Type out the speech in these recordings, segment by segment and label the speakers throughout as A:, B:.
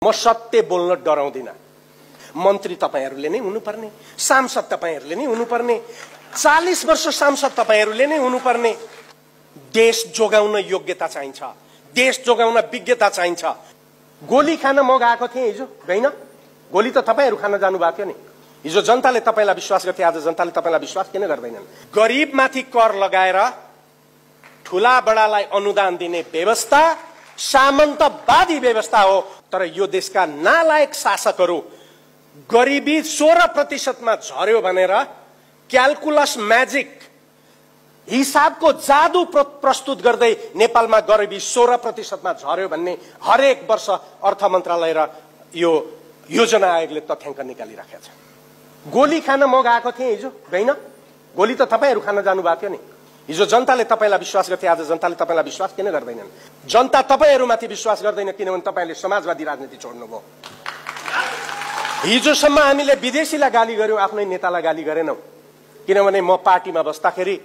A: म सत्य बोल्न डराउँदिन। मन्त्री तपाईहरुले नै हुनुपर्ने, सांसद तपाईहरुले नै हुनुपर्ने, 40 वर्ष सांसद तपाईहरुले नै हुनुपर्ने। देश जोगाउन योग्यता चाहिन्छ, देश जोगाउन विज्ञता चाहिन्छ। गोली खान म गएको थिएँ हिजो, हैन? गोली त तपाईहरु खान जानु भएको थियो नि। हिजो जनताले तपाईलाई विश्वास गर्थे, आज जनताले तपाईलाई विश्वास किन गर्दैनन्? गरीबमाथि कर लगाएर ठूला बडालाई अनुदान दिने व्यवस्था सामन्तवादी व्यवस्था हो। तर यो देशका नालायक शासकहरू गरिबी 16% मा झर्यो भनेर क्याल्कुलस म्याजिक हिसाबको जादु प्रस्तुत गर्दै नेपालमा गरिबी 16% मा झर्यो भन्ने हरेक वर्ष अर्थ मन्त्रालय र यो योजना आयोगले तथ्याङ्क निकालिराखेको छ। गोली खान म गएको थिएँ हिजो, हैन? गोली त तपाईहरु खान जानु भएको थियो नि। हिजो जनताले तपाईलाई विश्वास गर्थे, आज जनताले तपाईलाई विश्वास किन गर्दैनन्? जनता तपाईहरुमाथि विश्वास गर्दैन किनभने तपाईले समाजवादी राजनीति छोड्नुभयो। हिजोसम्म हामीले विदेशीलाई गाली गर्यौं, आफ्नै नेतालाई गाली गरेनौं। किनभने म पार्टीमा बस्दाखेरि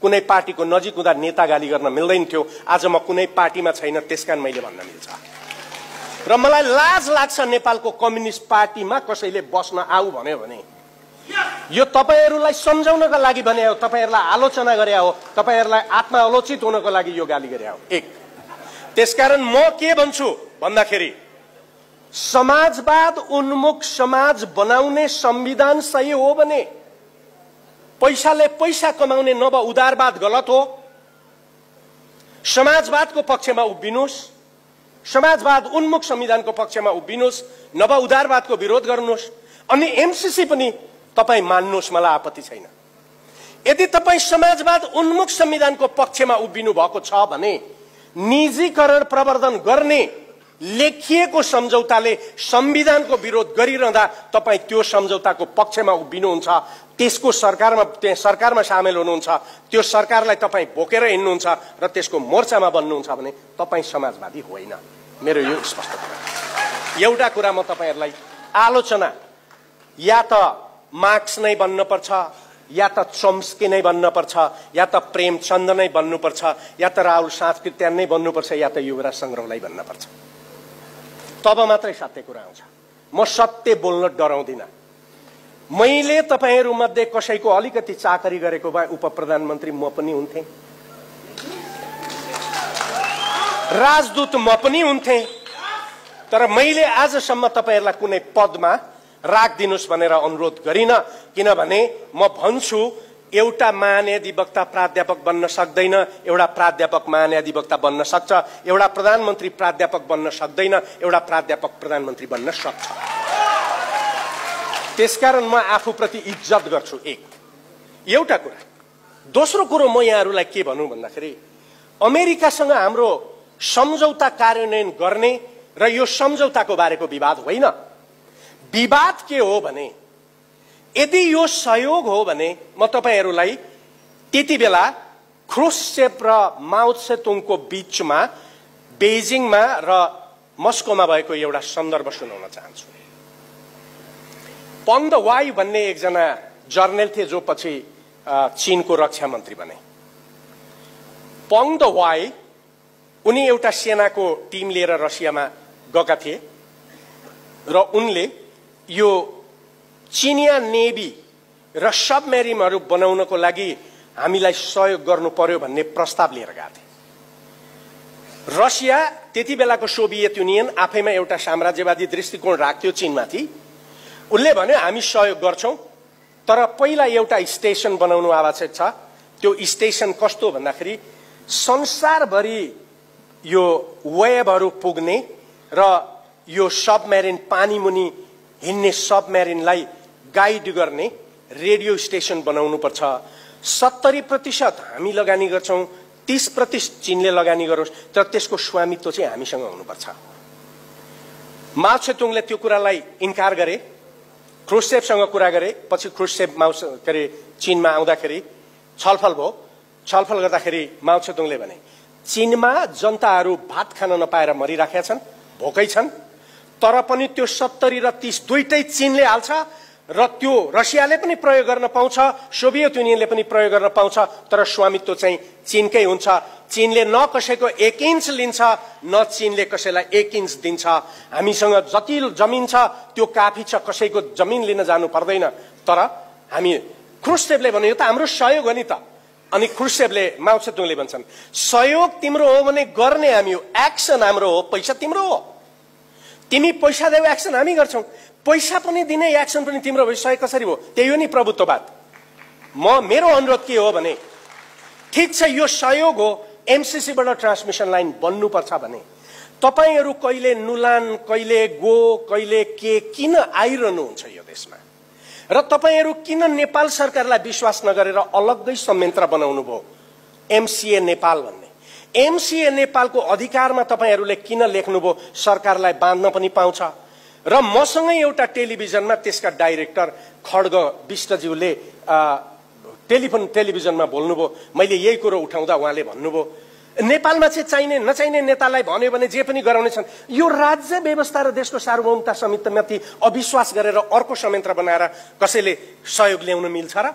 A: कुनै पार्टीको नजिक हुँदा नेता गाली गर्न मिल्दैन थियो। आज म कुनै पार्टीमा छैन, त्यसकारण मैले भन्न मिल्छ। र मलाई लाज लाग्छ नेपालको कम्युनिस्ट पार्टीमा कसैले बस्न आऊ भन्यो भने। यो तपाईहरुलाई सम्झाउनका लागि भने हो, तपाईहरुलाई आलोचना गरे हो, तपाईहरुलाई आत्मालोचित हुनको लागि यो गाली गरे हो। एक त्यसकारण म के भन्छु भन्दाखेरि समाजवाद उन्मुख समाज बनाउने संविधान सही हो भने पैसाले पैसा कमाउने नभए उदारवाद गलत हो। समाजवादको पक्षमा उभिनुस्, समाजवाद उन्मुख संविधानको पक्षमा उभिनुस्, नभए उदारवादको विरोध गर्नुस्। अनि एमसीसी पनि तपाई मान्नुस्, मलाई आपत्ति छैन। यदि तपाई समाजवाद उन्मुख संविधानको पक्षमा उभिनु भएको छ भने निजीकरण प्रवर्धन गर्ने लेखिएको सम्झौताले संविधानको विरोध गरिरहँदा तपाई त्यो सम्झौताको पक्षमा उभिनुहुन्छ, त्यसको सरकारमा सामेल हुनुहुन्छ, त्यो सरकारलाई तपाई बोकेर हिँड्नुहुन्छ र त्यसको मोर्चामा बन्नुहुन्छ भने तपाई समाजवादी होइन। मेरो यो स्पष्ट कुरा। एउटा कुरा म तपाईहरुलाई आलोचना या त मार्क्स नै बन्नुपर्छ, या त चोम्स्की नै बन्नुपर्छ, या त प्रेमचन्द नै बन्नुपर्छ, या त राहुल साँचकृत्यान नै बन्नुपर्छ, या त युवराज संग्रौलाई बन्नुपर्छ। तब मात्रै सत्य कुरा आउँछ। म सत्य बोल्न डराउँदिन। मैले तपाईहरु मध्ये कसैको अलिकति चाकरी गरेको भए उप प्रधानमन्त्री म पनि हुन्थे, राजदूत म पनि हुन्थे। तर मैले आजसम्म तपाईहरुलाई कुनै पदमा राखदिनुस् भनेर अनुरोध गरिन। किनभने म भन्छु एउटा महान्याधिवक्ता प्राध्यापक बन्न सक्दैन, एउटा प्राध्यापक महान्याधिवक्ता बन्न सक्छ, एउटा प्रधानमन्त्री प्राध्यापक बन्न सक्दैन, एउटा प्राध्यापक प्रधानमन्त्री बन्न सक्छ। त्यसकारण म आफूप्रति इज्जत गर्छु। एउटा कुरा। दोस्रो कुरो म यहाँहरुलाई के भनौं भन्दाखेरि अमेरिकासँग हाम्रो सम्झौता कार्यान्वयन गर्ने र यो सम्झौताको बारेको विवाद होइन। विवाद के हो भने यदि यो सहयोग हो भने म तपाईहरुलाई त्यति बेला ख्रुश्चेभ र माओ त्से-तुङको बीचमा बेजिङमा र मस्कोमा भएको एउटा सन्दर्भ सुनाउन चाहन्छु। पंग द वाई भन्ने एकजना जर्नल थिए जो पछि चीनको रक्षा मन्त्री बने। पंग द वाई उनी एउटा सेनाको टिम लिएर रसियामा गएका थिए र उनले यो चीनिया नेभी र सबमेरिनहरु बनाउनको लागि हामीलाई सहयोग गर्नु पर्यो भन्ने प्रस्ताव लिएर गए थिए। रसिया त्यति बेलाको सोभियत युनियन आफैमा एउटा साम्राज्यवादी दृष्टिकोण राख्थ्यो चीनमाथि। उनले भन्यो हामी सहयोग गर्छौं, तर पहिला एउटा स्टेशन बनाउनु आवश्यक छ। त्यो स्टेशन कस्तो भन्दाखेरि संसारभरि यो वेबहरु पुग्ने र यो सबमेरिन पानी मुनि हिँड्ने सबमेरिनलाई गाइड गर्ने रेडियो स्टेशन बनाउनु पर्छ। 70% हामी लगानी गर्छौं, 30% चीनले लगानी गरोस्, तर त्यसको स्वामित्व चाहिँ हामीसँग हुनुपर्छ। माओ त्से-तुङले त्यो कुरालाई इन्कार गरे, ख्रुश्चेभसँग कुरा गरे। पछि ख्रुश्चेभ चीनमा आउँदाखेरि छलफल भयो। छलफल गर्दाखेरि माओ त्से-तुङले भने चीनमा जनताहरू भात खान नपाएर मरिराखेका छन्, भोकै छन्, तर पनि त्यो 70 र 30 दुईटै चीनले हाल्छ र त्यो रसियाले पनि प्रयोग गर्न पाउँछ, सोभियत युनियनले पनि प्रयोग गर्न पाउँछ, तर स्वामित्व चाहिँ चीनकै हुन्छ। चीनले न कसैको 1 इन्च लिन्छ, न चीनले कसैलाई 1 इन्च दिन्छ। हामीसँग जति जमिन छ त्यो काफी छ, कसैको जमिन लिन जानु पर्दैन। तर हामी ख्रुश्चेभले भन्यो यो त हाम्रो सहयोग हो नि त। अनि ख्रुश्चेभले माओ त्से-तुङले भन्छन् सहयोग तिम्रो हो भने गर्ने हामी हो, एक्सन हाम्रो हो, पैसा तिम्रो हो, तिमी पैसा देऊ एक्सन हामी गर्छौं। पैसा पनि दिने एक्सन पनि तिम्रो भए सहयोग कसरी हो? त्यही हो नि प्रभुत्ववाद। मेरो अनुरोध के हो भने ठीक छ यो सहयोग हो, एमसीसी बाट ट्रान्समिसन लाइन बन्नुपर्छ भने तपाईहरु कहिले नुलान, कहिले गो, कहिले के किन आइरहनुहुन्छ यो देशमा? र तपाईहरु किन नेपाल सरकारलाई विश्वास नगरेर अलग्गै संयन्त्र बनाउनु भयो एमसीए नेपाल भन्ने? एमसीए नेपालको अधिकारमा तपाईहरुले किन लेख्नुभयो? सरकारलाई बाँध्न पनि पाउँछ। र मसँगै एउटा टेलिभिजनमा त्यसका डाइरेक्टर खड्ग विष्टज्यूले टेलिभिजनमा बोल्नुभयो। मैले यही कुरो उठाउँदा उहाँले भन्नुभयो नेपालमा चाहिँ चाहिने नचाहिने नेतालाई भन्यो भने जे पनि गराउने छन्। यो राज्य व्यवस्था र देशको सार्वभौमता समितिमाथि अविश्वास गरेर अर्को संयन्त्र बनाएर कसैले सहयोग ल्याउन मिल्छ र?